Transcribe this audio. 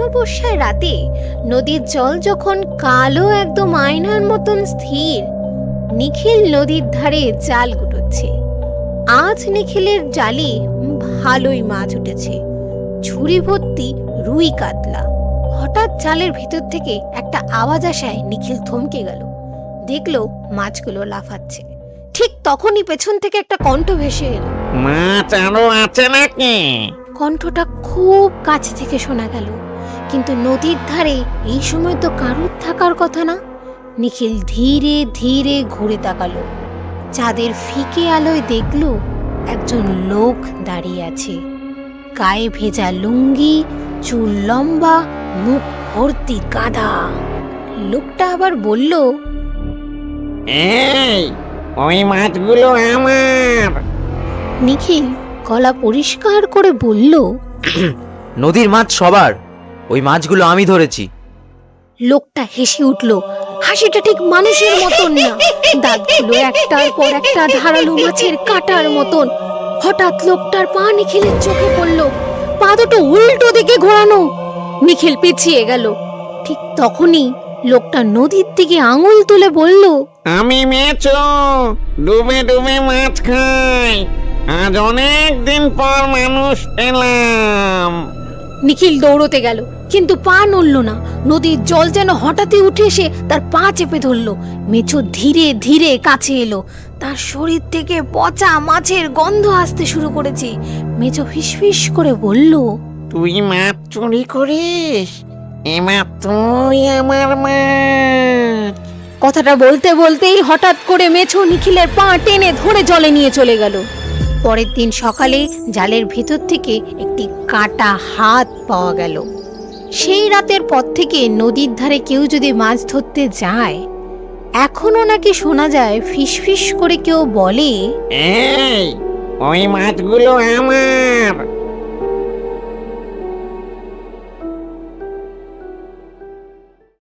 অমাবস্যার রাতে নদীর জল যখন কালো একদম আয়নার মতন স্থির, নিখিল নদীর ধারে জাল গুটোচ্ছে। আজ নিখিলের জালে ভালোই মাছ উঠেছে, ঝুড়ি ভর্তি রুই কাতলা। হঠাৎ জালের ভিতর থেকে একটা আওয়াজ আসায় নিখিল থমকে গেল। দেখলো মাছগুলো লাফাচ্ছে। ঠিক তখনই পেছন থেকে একটা কণ্ঠ ভেসে এলো। মাছ আরো আছে নাকি? কণ্ঠটা খুব কাছে থেকে শোনা গেল, কিন্তু নদীর ধারে এই সময় তো কারুর থাকার কথা না। নিখিল ধীরে ধীরে ঘুরে তাকালো। চাঁদের ফিকে আলোয় দেখলো একজন লোক দাঁড়িয়ে আছে, গায়ে ভেজা লুঙ্গি, চুল লম্বা, মুখ ভর্তি কাদা। লোকটা আবার বলল, এই, ওই মাছগুলো আমার। নিখিল গলা পরিষ্কার করে বলল, নদীর মাছ সবার, ওই মাছগুলো আমি ধরেছি। লোকটা হেসে উঠল। হাসিটা ঠিক মানুষের মতন না, দাঁতগুলো একটার পর একটা ধারালো মাছের কাঁটার মতন। হঠাৎ লোকটার পা নিখিলের চোখে পড়ল, পা দুটো উল্টো দিকে ঘোরানো। নিখিল পিছিয়ে গেল। ঠিক তখনই লোকটা নদীর দিকে আঙুল তুলে বলল, আমি মেছো, ডুবে ডুবে মাছ খাই। আজ অনেক দিন পর মানুষ পেলাম। নিখিল দৌড়তে গেল, কিন্তু পা নড়ল না। নদীর জল যেন হঠাৎই উঠে এসে তার পা চেপে ধরল। মেছো ধীরে ধীরে কাছে এলো। তার শরীর থেকে পচা মাছের গন্ধ আসতে শুরু করেছে। মেছো ফিসফিস করে বলল, তুই মাছ চুরি করিস? এবার তুই আমার মাছ। কথাটা বলতে বলতেই হঠাৎ করে মেছো নিখিলের পা টেনে ধরে জলে নিয়ে চলে গেল। পরের দিন সকালে জালের ভেতর থেকে একটি কাটা হাত পাওয়া গেল। সেই রাতের পর থেকে নদীর ধারে কেউ যদি মাছ ধরতে যায়, এখনো নাকি শোনা যায় ফিসফিস করে কেউ বলে, এই, ওই মাছগুলো আমার।